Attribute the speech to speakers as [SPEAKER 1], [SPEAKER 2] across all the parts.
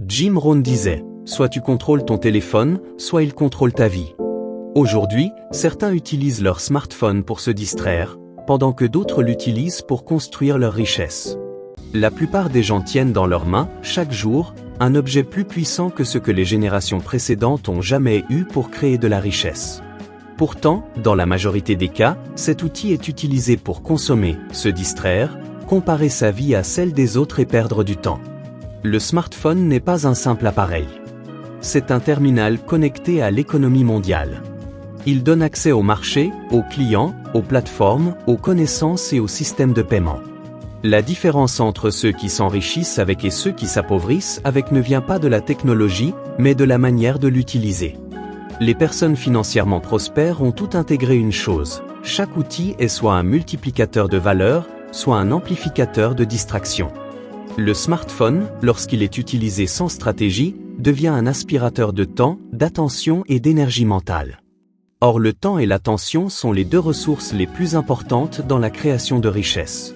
[SPEAKER 1] Jim Rohn disait, soit tu contrôles ton téléphone, soit il contrôle ta vie. Aujourd'hui, certains utilisent leur smartphone pour se distraire, pendant que d'autres l'utilisent pour construire leur richesse. La plupart des gens tiennent dans leurs mains, chaque jour, un objet plus puissant que ce que les générations précédentes ont jamais eu pour créer de la richesse. Pourtant, dans la majorité des cas, cet outil est utilisé pour consommer, se distraire, comparer sa vie à celle des autres et perdre du temps. Le smartphone n'est pas un simple appareil. C'est un terminal connecté à l'économie mondiale. Il donne accès au marché, aux clients, aux plateformes, aux connaissances et aux systèmes de paiement. La différence entre ceux qui s'enrichissent avec et ceux qui s'appauvrissent avec ne vient pas de la technologie, mais de la manière de l'utiliser. Les personnes financièrement prospères ont tout intégré une chose. Chaque outil est soit un multiplicateur de valeur, soit un amplificateur de distraction. Le smartphone, lorsqu'il est utilisé sans stratégie, devient un aspirateur de temps, d'attention et d'énergie mentale. Or le temps et l'attention sont les deux ressources les plus importantes dans la création de richesse.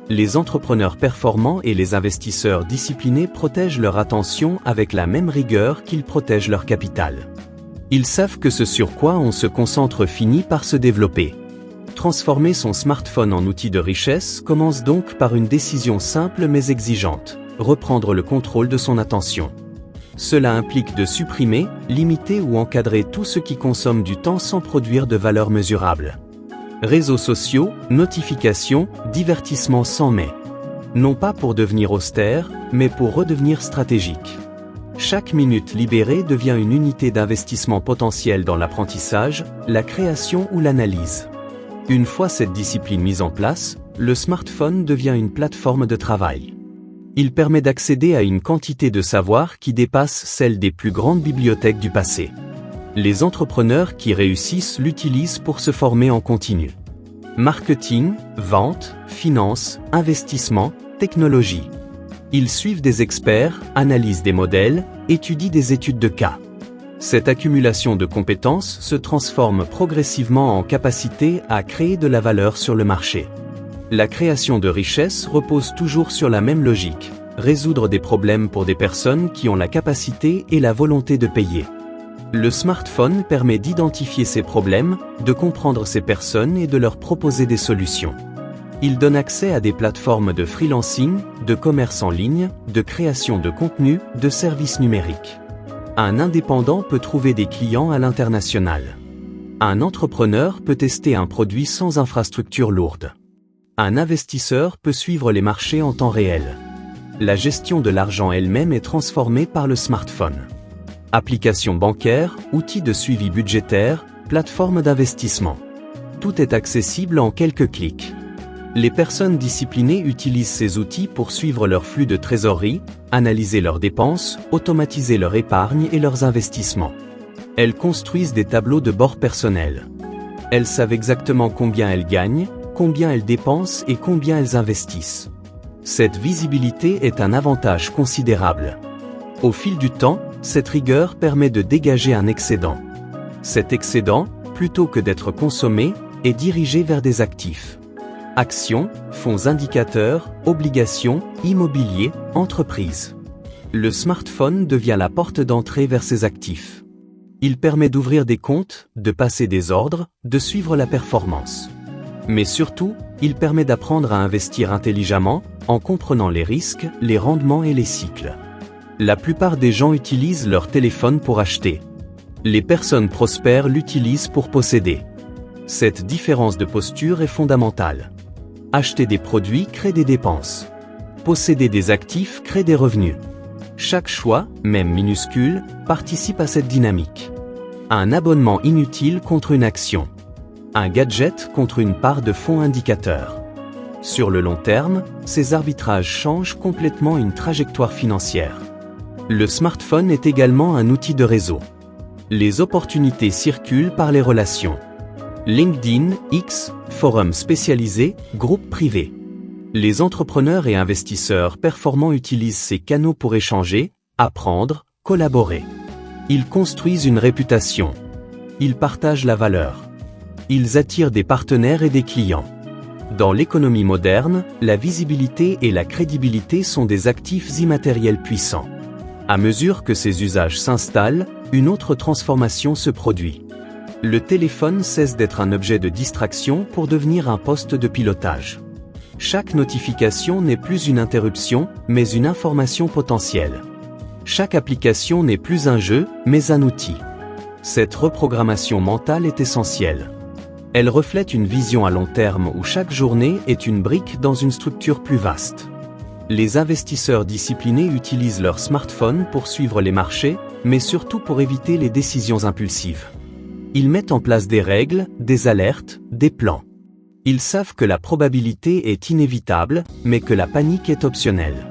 [SPEAKER 1] Les entrepreneurs performants et les investisseurs disciplinés protègent leur attention avec la même rigueur qu'ils protègent leur capital. Ils savent que ce sur quoi on se concentre finit par se développer. Transformer son smartphone en outil de richesse commence donc par une décision simple mais exigeante, reprendre le contrôle de son attention. Cela implique de supprimer, limiter ou encadrer tout ce qui consomme du temps sans produire de valeur mesurable. Réseaux sociaux, notifications, divertissements sans mais. Non pas pour devenir austère, mais pour redevenir stratégique. Chaque minute libérée devient une unité d'investissement potentiel dans l'apprentissage, la création ou l'analyse. Une fois cette discipline mise en place, le smartphone devient une plateforme de travail. Il permet d'accéder à une quantité de savoir qui dépasse celle des plus grandes bibliothèques du passé. Les entrepreneurs qui réussissent l'utilisent pour se former en continu. Marketing, vente, finance, investissement, technologie. Ils suivent des experts, analysent des modèles, étudient des études de cas. Cette accumulation de compétences se transforme progressivement en capacité à créer de la valeur sur le marché. La création de richesse repose toujours sur la même logique, résoudre des problèmes pour des personnes qui ont la capacité et la volonté de payer. Le smartphone permet d'identifier ces problèmes, de comprendre ces personnes et de leur proposer des solutions. Il donne accès à des plateformes de freelancing, de commerce en ligne, de création de contenu, de services numériques. Un indépendant peut trouver des clients à l'international. Un entrepreneur peut tester un produit sans infrastructure lourde. Un investisseur peut suivre les marchés en temps réel. La gestion de l'argent elle-même est transformée par le smartphone. Applications bancaires, outils de suivi budgétaire, plateformes d'investissement. Tout est accessible en quelques clics. Les personnes disciplinées utilisent ces outils pour suivre leur flux de trésorerie, analyser leurs dépenses, automatiser leur épargne et leurs investissements. Elles construisent des tableaux de bord personnels. Elles savent exactement combien elles gagnent, combien elles dépensent et combien elles investissent. Cette visibilité est un avantage considérable. Au fil du temps, cette rigueur permet de dégager un excédent. Cet excédent, plutôt que d'être consommé, est dirigé vers des actifs. Actions, fonds indicateurs, obligations, immobilier, entreprises. Le smartphone devient la porte d'entrée vers ces actifs. Il permet d'ouvrir des comptes, de passer des ordres, de suivre la performance. Mais surtout, il permet d'apprendre à investir intelligemment, en comprenant les risques, les rendements et les cycles. La plupart des gens utilisent leur téléphone pour acheter. Les personnes prospères l'utilisent pour posséder. Cette différence de posture est fondamentale. Acheter des produits crée des dépenses. Posséder des actifs crée des revenus. Chaque choix, même minuscule, participe à cette dynamique. Un abonnement inutile contre une action. Un gadget contre une part de fonds indicateurs. Sur le long terme, ces arbitrages changent complètement une trajectoire financière. Le smartphone est également un outil de réseau. Les opportunités circulent par les relations. LinkedIn, X, forums spécialisés, groupes privés. Les entrepreneurs et investisseurs performants utilisent ces canaux pour échanger, apprendre, collaborer. Ils construisent une réputation. Ils partagent la valeur. Ils attirent des partenaires et des clients. Dans l'économie moderne, la visibilité et la crédibilité sont des actifs immatériels puissants. À mesure que ces usages s'installent, une autre transformation se produit. Le téléphone cesse d'être un objet de distraction pour devenir un poste de pilotage. Chaque notification n'est plus une interruption, mais une information potentielle. Chaque application n'est plus un jeu, mais un outil. Cette reprogrammation mentale est essentielle. Elle reflète une vision à long terme où chaque journée est une brique dans une structure plus vaste. Les investisseurs disciplinés utilisent leur smartphone pour suivre les marchés, mais surtout pour éviter les décisions impulsives. Ils mettent en place des règles, des alertes, des plans. Ils savent que la probabilité est inévitable, mais que la panique est optionnelle.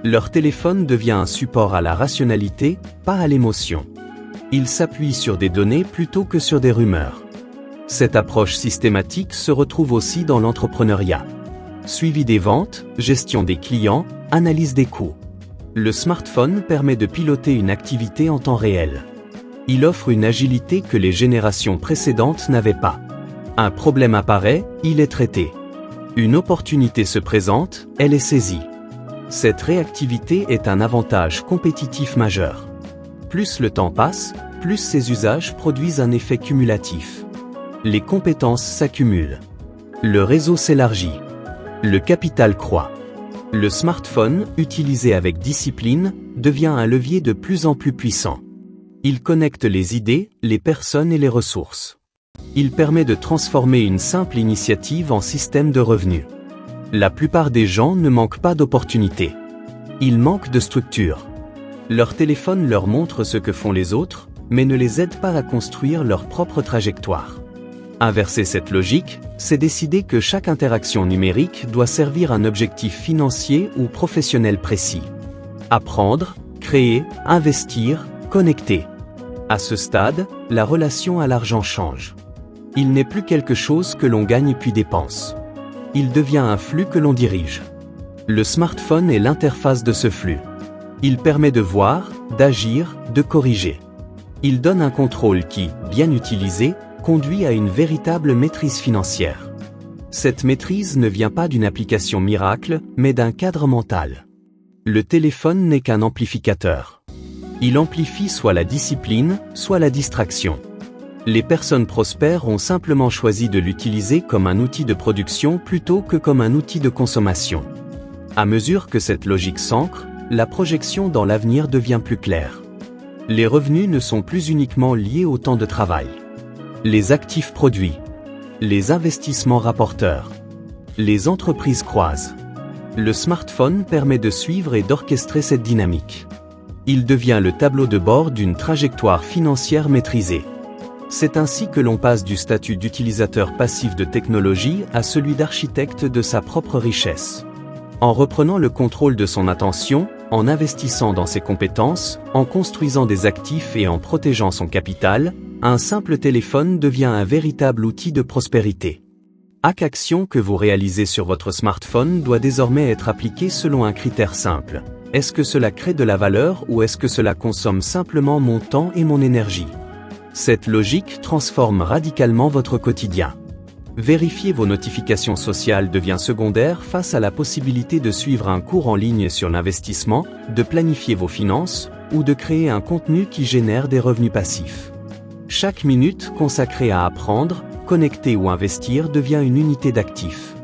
[SPEAKER 1] Leur téléphone devient un support à la rationalité, pas à l'émotion. Ils s'appuient sur des données plutôt que sur des rumeurs. Cette approche systématique se retrouve aussi dans l'entrepreneuriat. Suivi des ventes, gestion des clients, analyse des coûts. Le smartphone permet de piloter une activité en temps réel. Il offre une agilité que les générations précédentes n'avaient pas. Un problème apparaît, il est traité. Une opportunité se présente, elle est saisie. Cette réactivité est un avantage compétitif majeur. Plus le temps passe, plus ces usages produisent un effet cumulatif. Les compétences s'accumulent. Le réseau s'élargit. Le capital croît. Le smartphone, utilisé avec discipline, devient un levier de plus en plus puissant. Il connecte les idées, les personnes et les ressources. Il permet de transformer une simple initiative en système de revenus. La plupart des gens ne manquent pas d'opportunités. Ils manquent de structure. Leur téléphone leur montre ce que font les autres, mais ne les aide pas à construire leur propre trajectoire. Inverser cette logique, c'est décider que chaque interaction numérique doit servir un objectif financier ou professionnel précis. Apprendre, créer, investir, connecter. À ce stade, la relation à l'argent change. Il n'est plus quelque chose que l'on gagne puis dépense. Il devient un flux que l'on dirige. Le smartphone est l'interface de ce flux. Il permet de voir, d'agir, de corriger. Il donne un contrôle qui, bien utilisé, conduit à une véritable maîtrise financière. Cette maîtrise ne vient pas d'une application miracle, mais d'un cadre mental. Le téléphone n'est qu'un amplificateur. Il amplifie soit la discipline, soit la distraction. Les personnes prospères ont simplement choisi de l'utiliser comme un outil de production plutôt que comme un outil de consommation. À mesure que cette logique s'ancre, la projection dans l'avenir devient plus claire. Les revenus ne sont plus uniquement liés au temps de travail. Les actifs produits, les investissements rapporteurs, les entreprises croisent. Le smartphone permet de suivre et d'orchestrer cette dynamique. Il devient le tableau de bord d'une trajectoire financière maîtrisée. C'est ainsi que l'on passe du statut d'utilisateur passif de technologie à celui d'architecte de sa propre richesse. En reprenant le contrôle de son attention, en investissant dans ses compétences, en construisant des actifs et en protégeant son capital, un simple téléphone devient un véritable outil de prospérité. Chaque action que vous réalisez sur votre smartphone doit désormais être appliquée selon un critère simple. Est-ce que cela crée de la valeur ou est-ce que cela consomme simplement mon temps et mon énergie? Cette logique transforme radicalement votre quotidien. Vérifier vos notifications sociales devient secondaire face à la possibilité de suivre un cours en ligne sur l'investissement, de planifier vos finances, ou de créer un contenu qui génère des revenus passifs. Chaque minute consacrée à apprendre, connecter ou investir devient une unité d'actifs.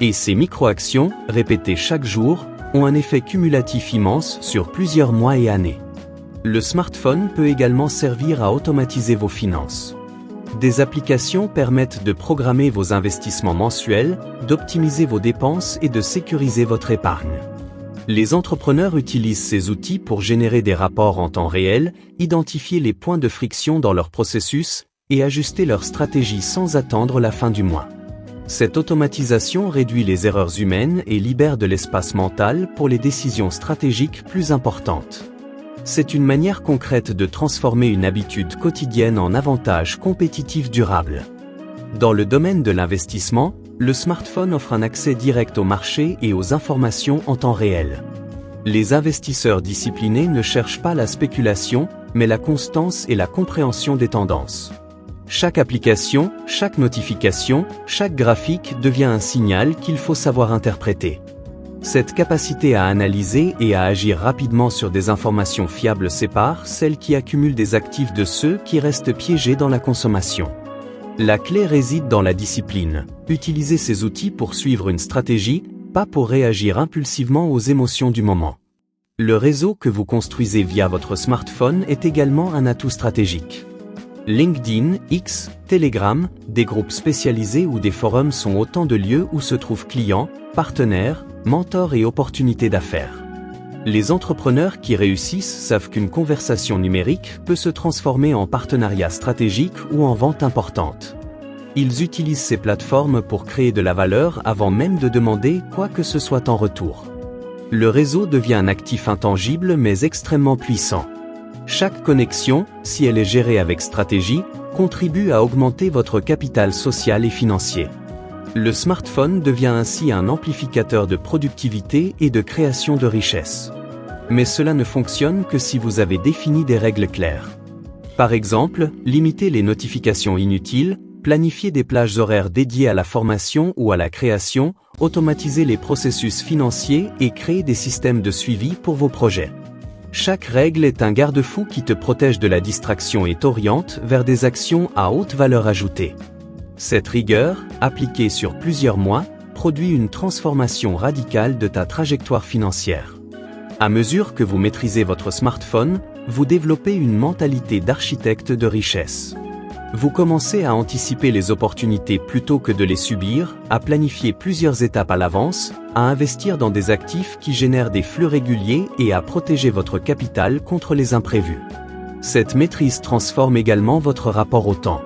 [SPEAKER 1] Et ces micro-actions, répétées chaque jour, ont un effet cumulatif immense sur plusieurs mois et années. Le smartphone peut également servir à automatiser vos finances. Des applications permettent de programmer vos investissements mensuels, d'optimiser vos dépenses et de sécuriser votre épargne. Les entrepreneurs utilisent ces outils pour générer des rapports en temps réel, identifier les points de friction dans leur processus et ajuster leur stratégie sans attendre la fin du mois. Cette automatisation réduit les erreurs humaines et libère de l'espace mental pour les décisions stratégiques plus importantes. C'est une manière concrète de transformer une habitude quotidienne en avantage compétitif durable. Dans le domaine de l'investissement, le smartphone offre un accès direct au marché et aux informations en temps réel. Les investisseurs disciplinés ne cherchent pas la spéculation, mais la constance et la compréhension des tendances. Chaque application, chaque notification, chaque graphique devient un signal qu'il faut savoir interpréter. Cette capacité à analyser et à agir rapidement sur des informations fiables sépare celles qui accumulent des actifs de ceux qui restent piégés dans la consommation. La clé réside dans la discipline. Utilisez ces outils pour suivre une stratégie, pas pour réagir impulsivement aux émotions du moment. Le réseau que vous construisez via votre smartphone est également un atout stratégique. LinkedIn, X, Telegram, des groupes spécialisés ou des forums sont autant de lieux où se trouvent clients, partenaires, mentors et opportunités d'affaires. Les entrepreneurs qui réussissent savent qu'une conversation numérique peut se transformer en partenariat stratégique ou en vente importante. Ils utilisent ces plateformes pour créer de la valeur avant même de demander quoi que ce soit en retour. Le réseau devient un actif intangible mais extrêmement puissant. Chaque connexion, si elle est gérée avec stratégie, contribue à augmenter votre capital social et financier. Le smartphone devient ainsi un amplificateur de productivité et de création de richesse. Mais cela ne fonctionne que si vous avez défini des règles claires. Par exemple, limitez les notifications inutiles, planifiez des plages horaires dédiées à la formation ou à la création, automatisez les processus financiers et créez des systèmes de suivi pour vos projets. Chaque règle est un garde-fou qui te protège de la distraction et t'oriente vers des actions à haute valeur ajoutée. Cette rigueur, appliquée sur plusieurs mois, produit une transformation radicale de ta trajectoire financière. À mesure que vous maîtrisez votre smartphone, vous développez une mentalité d'architecte de richesse. Vous commencez à anticiper les opportunités plutôt que de les subir, à planifier plusieurs étapes à l'avance, à investir dans des actifs qui génèrent des flux réguliers et à protéger votre capital contre les imprévus. Cette maîtrise transforme également votre rapport au temps.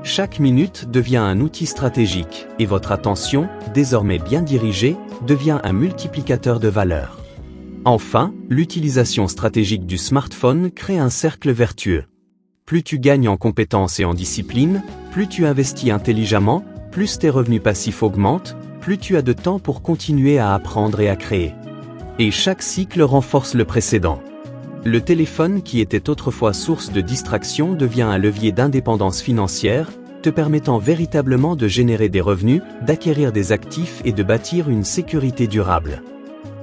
[SPEAKER 1] Chaque minute devient un outil stratégique, et votre attention, désormais bien dirigée, devient un multiplicateur de valeur. Enfin, l'utilisation stratégique du smartphone crée un cercle vertueux. Plus tu gagnes en compétences et en discipline, plus tu investis intelligemment, plus tes revenus passifs augmentent, plus tu as de temps pour continuer à apprendre et à créer. Et chaque cycle renforce le précédent. Le téléphone qui était autrefois source de distraction devient un levier d'indépendance financière, te permettant véritablement de générer des revenus, d'acquérir des actifs et de bâtir une sécurité durable.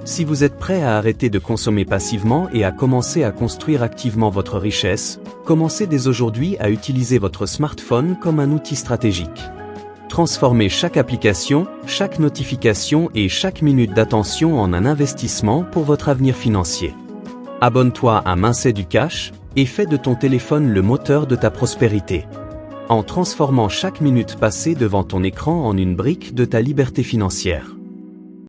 [SPEAKER 1] Si vous êtes prêt à arrêter de consommer passivement et à commencer à construire activement votre richesse, commencez dès aujourd'hui à utiliser votre smartphone comme un outil stratégique. Transformez chaque application, chaque notification et chaque minute d'attention en un investissement pour votre avenir financier. Abonne-toi à Mincet du Cash et fais de ton téléphone le moteur de ta prospérité. En transformant chaque minute passée devant ton écran en une brique de ta liberté financière.